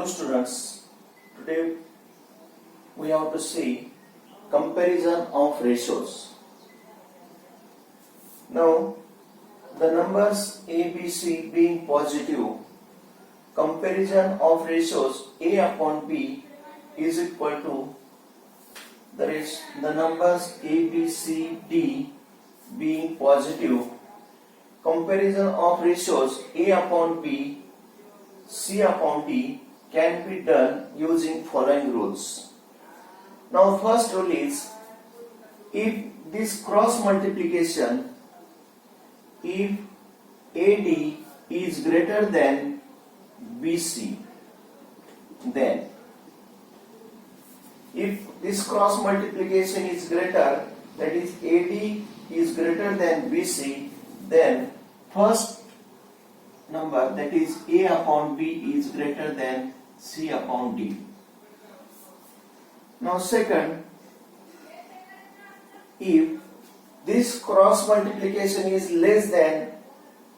Hello students, today we have to see comparison of ratios. Now the numbers A, B, C being positive, comparison of ratios A upon B is equal to the numbers A, B, C, D being positive, comparison of ratios A upon B, C upon D can be done using following rules. Now first rule is, if this cross multiplication, if AD is greater than BC, then if this cross multiplication is greater, that is AD is greater than BC, then first number, that is A upon B, is greater than C upon D. Now second, if this cross multiplication is less than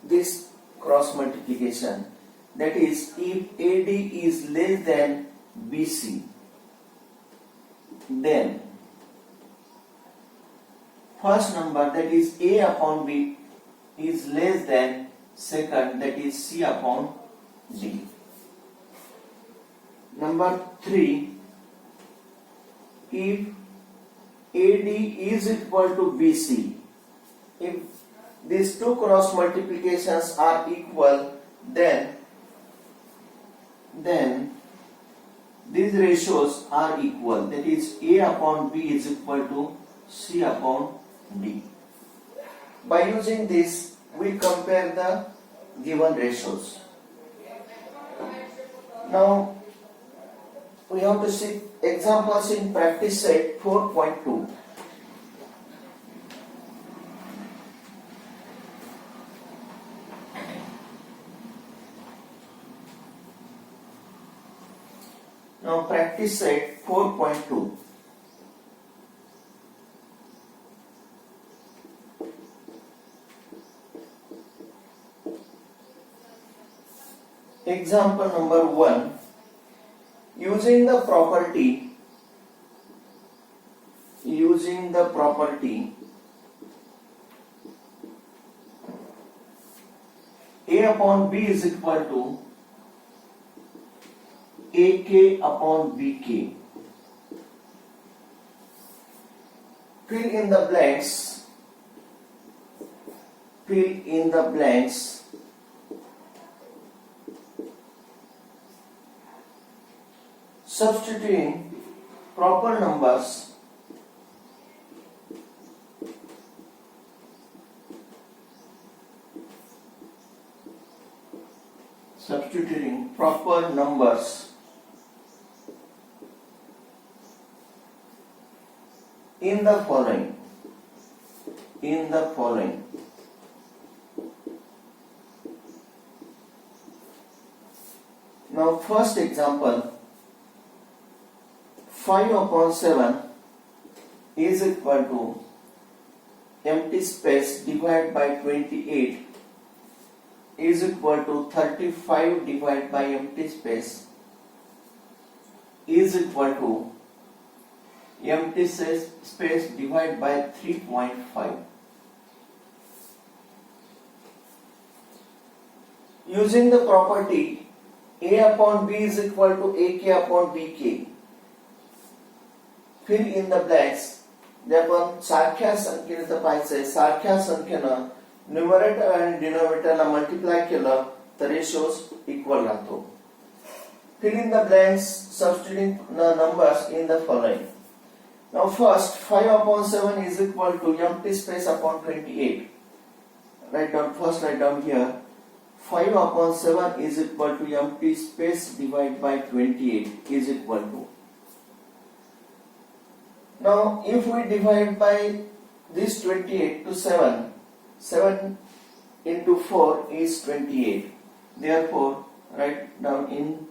this cross multiplication, that is if AD is less than BC, then first number, that is A upon B, is less than second, that is C upon D. Number 3, if AD is equal to BC, if these two cross multiplications are equal, then these ratios are equal, that is A upon B is equal to C upon D. By using this, we compare the given ratios. Now we have to see examples in practice set 4.2. Now practice set 4.2. Example number 1. Using the property A upon B is equal to AK upon BK. Fill in the blanks substituting proper numbers in the following. Now first example, 5 upon 7 is equal to empty space divided by 28 is equal to 35 divided by empty space is equal to empty space divided by 3.5. Using the property A upon B is equal to AK upon BK, fill in the blanks. जे आपण सारख्या संख्येने तपासायचे, सारख्या संख्येनं numerator आणि डिनोमिनेटरला multiply केलं तर ratios equal राहतो. Fill in the blanks substituting the numbers in the following. Now first, 5 upon 7 is equal to empty space upon 28. Write down here. 5 upon 7 is equal to empty space divided by 28 is equal to. Now if we divide by this 28 to 7, 7 into 4 is 28. Therefore write down in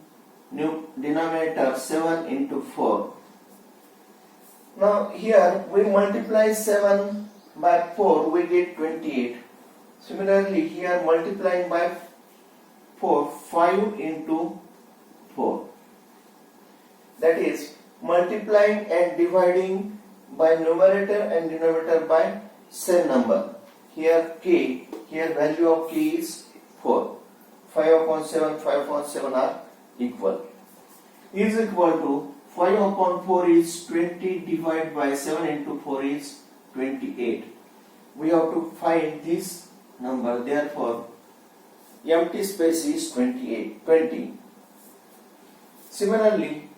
new denominator 7 into 4. Now here we multiply 7 by 4, we get 28. Similarly here multiplying by 4, 5 into 4. that is multiplying and dividing by numerator and denominator by same number. Here k, here value of k is 4. 5 upon 7, 5 upon 7 are equal. Is equal to 5 upon 4 is 20 divided by 7 into 4 is 28. We have to find this number, therefore empty space is 20. Similarly,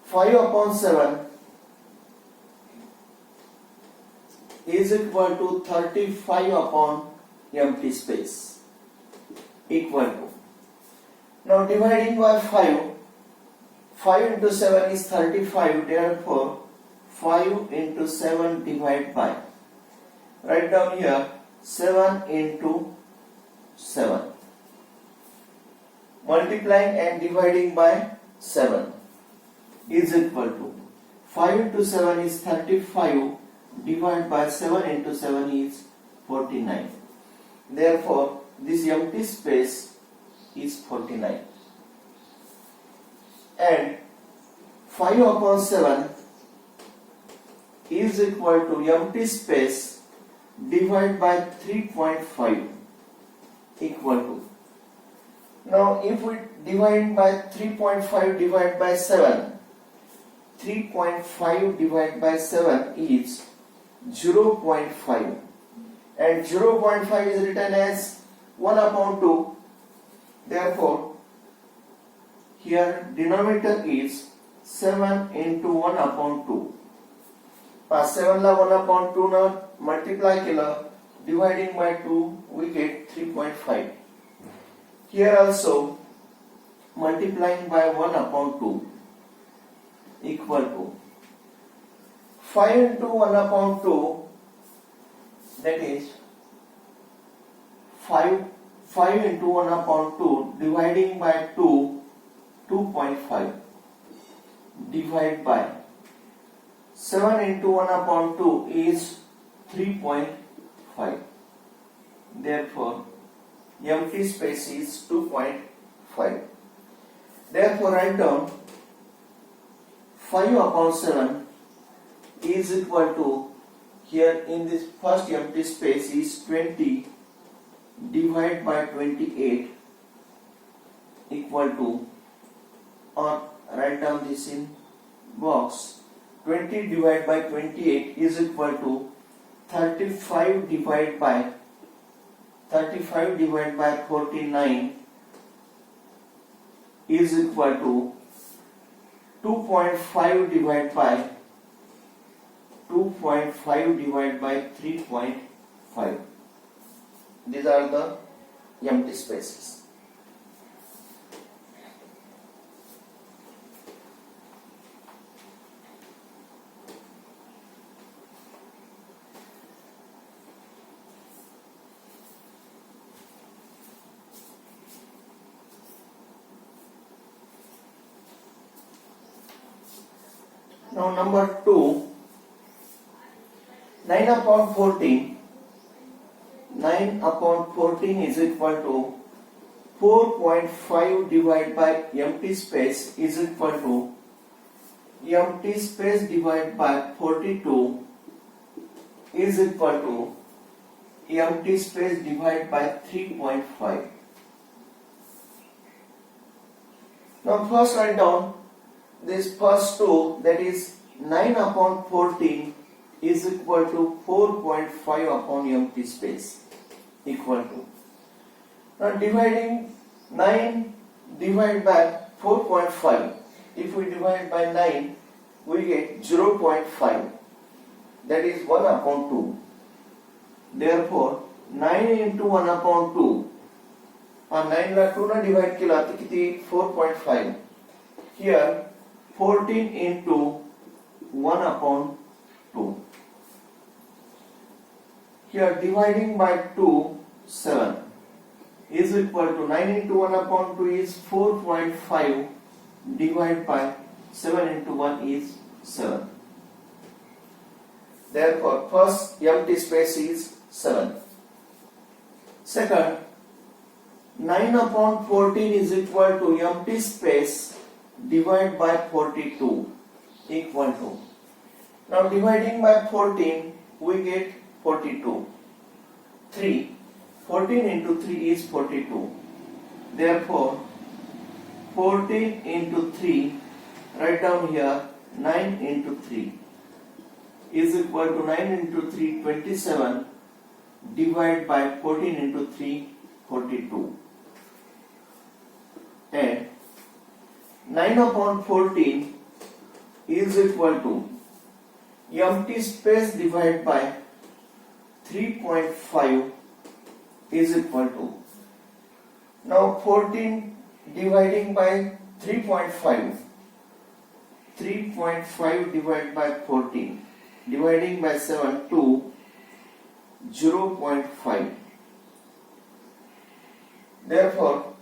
5 upon 7 is equal to 35 upon empty space equal to. Now dividing by 5 into 7 is 35, therefore 5 into 7 divided by, write down here 7 into 7. Multiplying and dividing by 7 is equal to 5 into 7 is 35 divided by 7 into 7 is 49. Therefore, this empty space is 49. And 5 upon 7 is equal to empty space divided by 3.5 equal to. Now, if we divide by 3.5 divided by 7, 3.5 divided by 7 is 0.5, and 0.5 is written as 1 upon 2. Therefore, here denominator is 7 into 1 upon 2. 7 ला 1 upon 2 ना multiply केलं, dividing by 2 we get 3.5. Here also multiplying by 1 upon 2 equal to 5 into 1 upon 2, that is 5 into 1 upon 2 dividing by 2, 2.5 divided by 7 into 1 upon 2 is 3.5. Therefore, empty space is 2.5. Therefore, write down 5 upon 7 is equal to, here in this first empty space is 20 divided by 28 equal to, or write down this in box, 20 divided by 28 is equal to 35 divided by 49 is equal to 2.5 divided by 3.5. These are the empty spaces. Now number 2, 9 upon 14. 9 upon 14 is equal to 4.5 divided by empty space is equal to empty space divided by 42 is equal to empty space divided by 3.5. Now first write down this first two, that is 9 upon 14 is equal to 4.5 upon empty space equal to. Now dividing 9 divided by 4.5, if we divide by 9 we get 0.5, that is 1 upon 2. Therefore 9 into 1 upon 2, 9 ला 2 ना divide केला तर किती 4.5. Here 14 into 1 upon 2. Here dividing by 2, 7 is equal to 9 into 1 upon 2 is 4.5 divided by 7 into 1 is 7. Therefore, first empty space is 7. Second, 9 upon 14 is equal to empty space divide by 42 equal to. Now dividing by 14 we get 42. 3. 14 into 3 is 42. Therefore 14 into 3, write down here 9 into 3 is equal to 9 into 3 27 divide by 14 into 3 42. And 9 upon 14 is equal to empty space divided by 3.5 is equal to. Now 14 dividing by 3.5. 3.5 divided by 14. Dividing by 7 to 0.5. Therefore,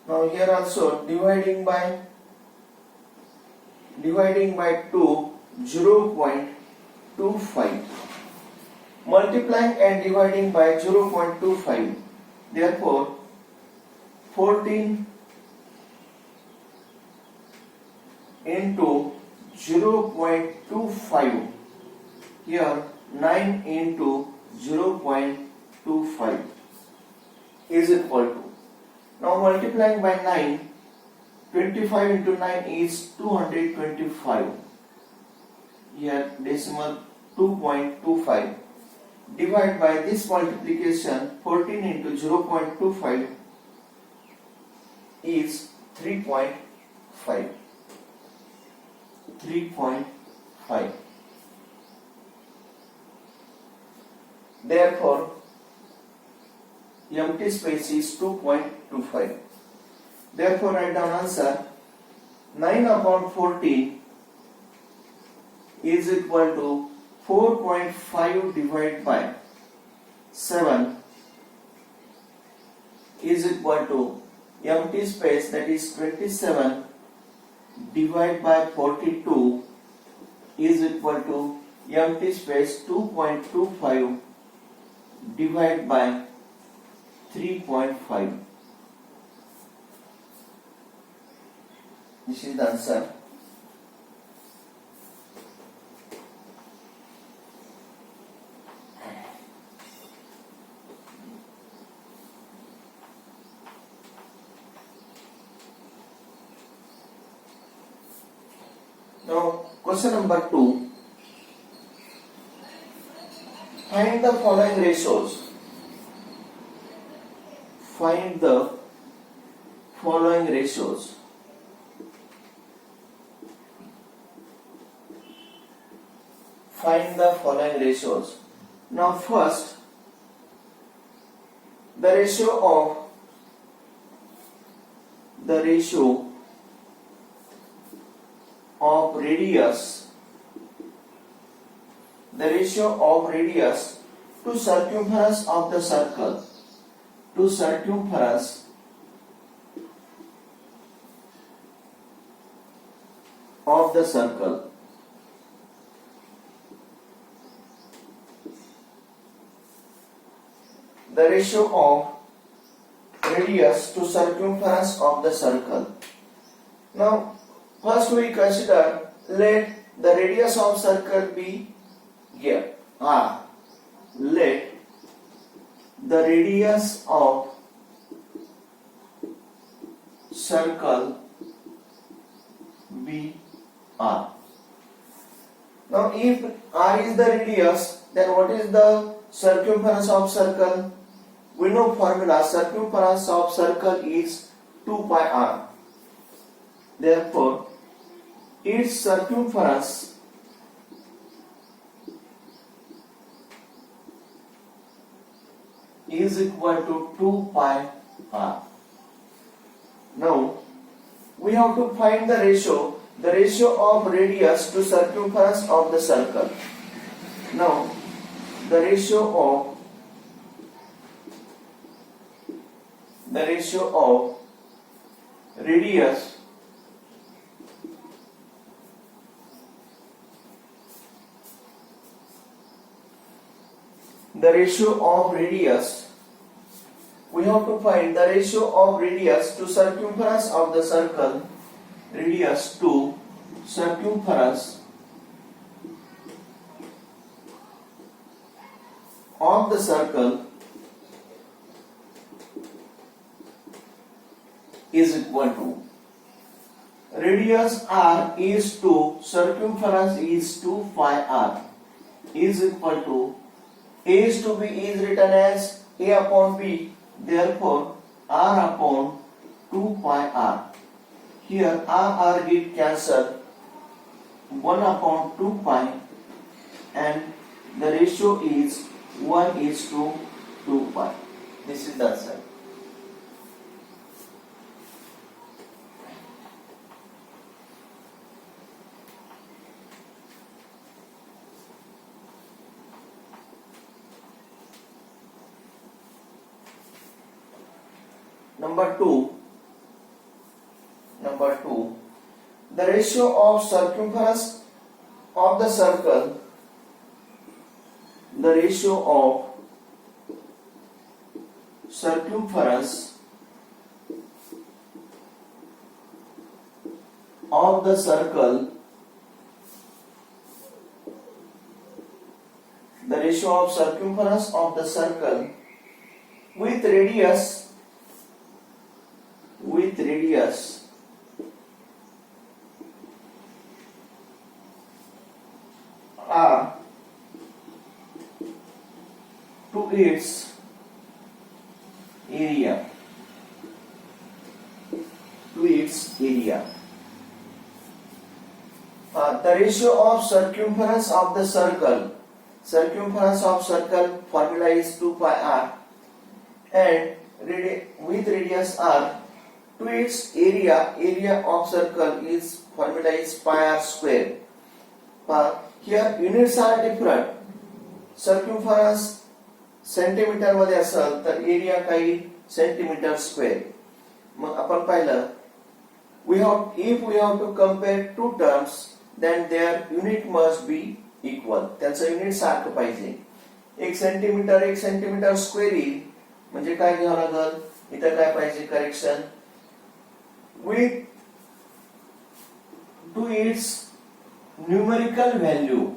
now here also dividing by 2 0.25. Multiplying and dividing by 0.25. Therefore 14 into 0.25, here 9 into 0.25 is equal to. Now multiplying by 9, 25 into 9 is 225. Here decimal 2.25. Divide by this multiplication, 14 into 0.25 is 3.5. 3.5. Therefore, empty space is 2.25. Therefore, write down answer 9 upon 14 is equal to 4.5 divided by 7 is equal to empty space, that is 27 divided by 42 is equal to empty space 2.25 divided by 3.5. This is the answer. Now, question number 2. Find the following ratios. Find the following ratios. Find the following ratios. Now, first, the ratio of radius to circumference of the circle, to circumference of the circle. The ratio of radius to circumference of the circle. Now, first we consider, let the radius of circle be here R. Let the radius of circle be R. Now, if R is the radius, then what is the circumference of circle? We know formula, circumference of circle is 2 pi R. Therefore, its circumference is equal to 2 pi R. Now, we have to find the ratio of radius to circumference of the circle. Now, the ratio of radius the ratio of radius. We have to find the ratio of radius to circumference of the circle. Radius to circumference of the circle is equal to radius r is to circumference is to phi r is equal to a is to b is written as a upon b, therefore r upon 2 pi r. Here r get cancelled, 1 upon 2 pi, and the ratio is 1 is to 2 pi. This is the answer. Number 2, the ratio of circumference of the circle, the ratio of circumference of the circle, the ratio of circumference of the circle with radius r to its area, the ratio of circumference of the circle, formula is 2 pi r, and with radius r to its area of circle is formula is pi r square. Here units are different. Circumference centimetre मध्ये असेल तर area काही centimetre square. मग आपण पाहिलं if we have to compare two terms, then their unit must be equal. त्यांचं unit सारखं पाहिजे. 1 centimetre square येईल म्हणजे काय घ्यावं लागेल, इथं काय पाहिजे correction, with to its numerical value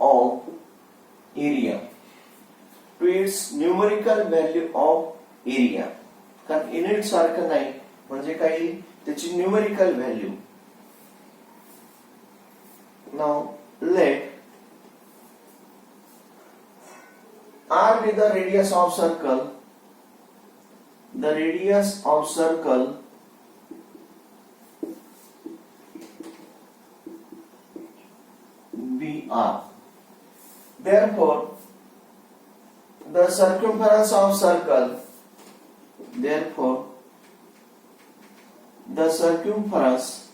of area, to its numerical value of area. कारण युनिट सारखं नाही म्हणजे काही त्याची numerical value. Now let r be the radius of circle, the radius of circle br. Therefore the circumference of circle, the circumference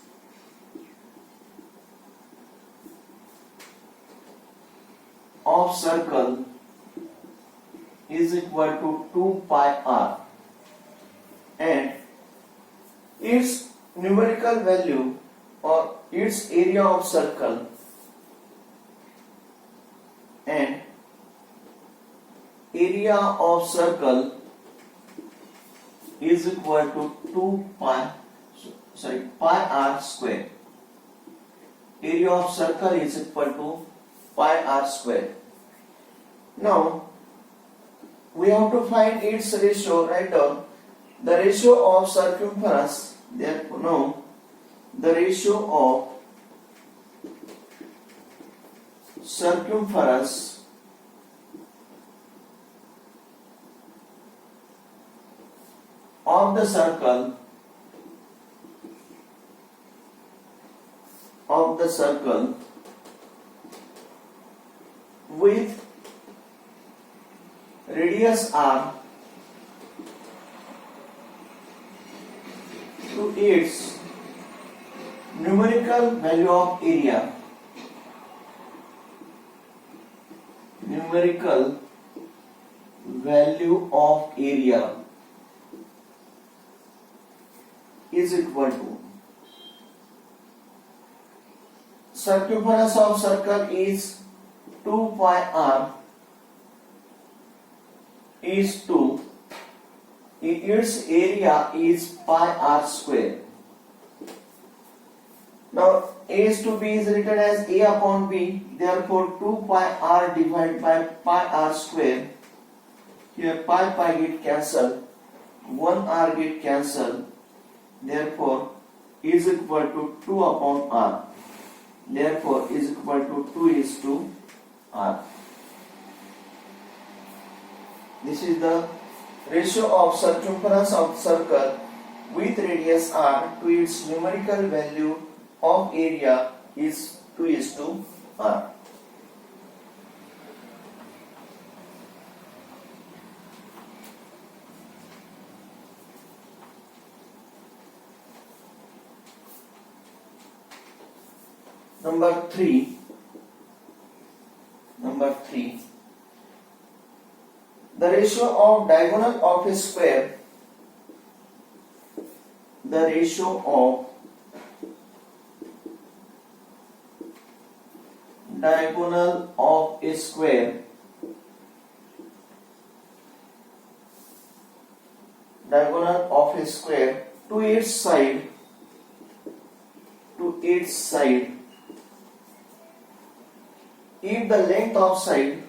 of circle is equal to 2 pi r, and its numerical value or its area of circle is equal to pi r square. Area of circle is equal to pi r square. Now we have to find its ratio. Write down the ratio of circumference. Therefore, now the ratio of circumference of the circle with radius r to its numerical value of area, is equal to circumference of circle is 2 pi r is 2. Its area is pi r square. Now a is to b is written as a upon b, therefore 2 pi r divided by pi r square. Here pi get cancelled, 1 r get cancelled, therefore is equal to 2 upon r. Therefore is equal to 2 is to r. This is the ratio of circumference of circle with radius r to its numerical value of area is 2 is to r. Number 3. The ratio of diagonal of a square. The ratio of diagonal of a square. Diagonal of a square to its side. If the length of side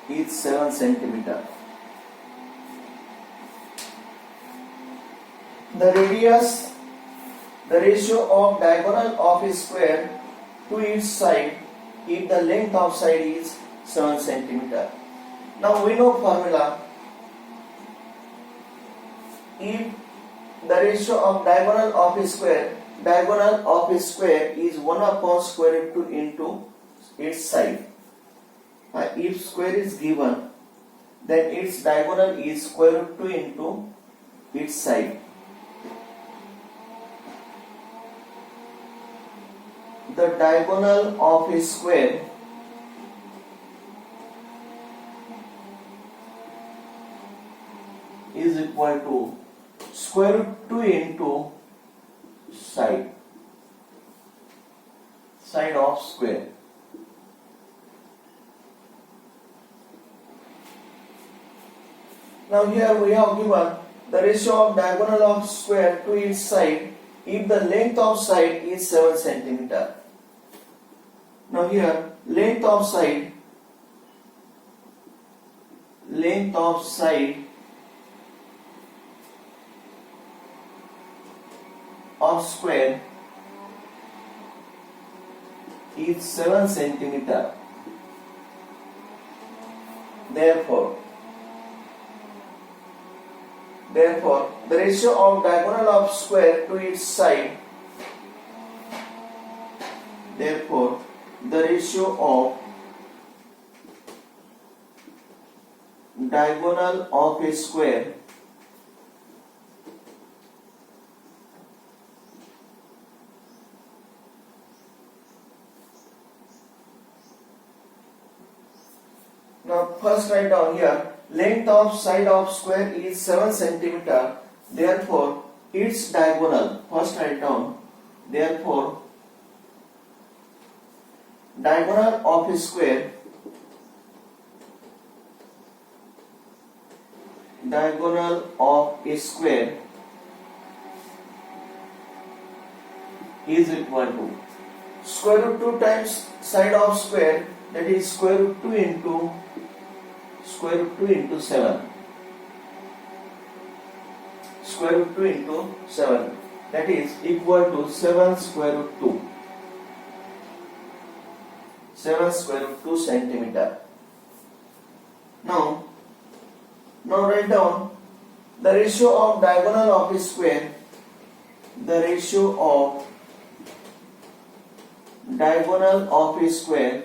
is 7 centimeter. The ratio of diagonal of a square to its side if the length of side is 7 centimeter. Now we know formula. If the ratio of diagonal of a square is 1 upon square root 2 into its side. If square is given, then its diagonal is square root 2 into its side. The diagonal of a square is equal to square root 2 into side of square. Now here we have given the ratio of diagonal of square to its side if the length of side is 7 centimeter. Now here length of side of square is 7 centimeter. Therefore the ratio of diagonal of square to its side, therefore the ratio of diagonal of a square now first write down here length of side of square is 7 centimeter, therefore its diagonal, first write down, therefore diagonal of a square is equal to square root 2 times side of square, that is square root 2 into 7. Square root 2 into 7, that is equal to 7 square root 2. 7 square root 2 centimeter. Now write down the ratio of diagonal of a square. The ratio of diagonal of a square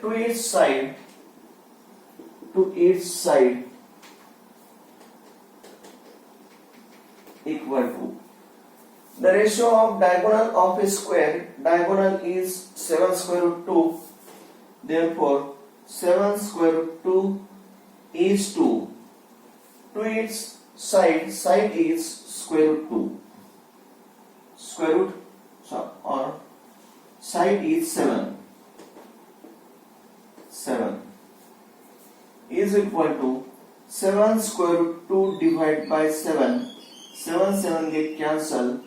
to its side equal to the ratio of diagonal of a square. Diagonal is 7 square root 2. Therefore, 7 square root 2 is to its side. Side is square root 2. Square root or side is 7. 7 is equal to 7 square root 2 divided by 7. 7 get cancelled,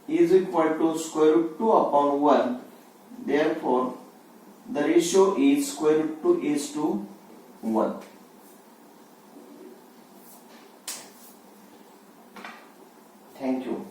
is equal to square root 2 upon 1. Therefore, the ratio is square root 2 is to 1. Thank you.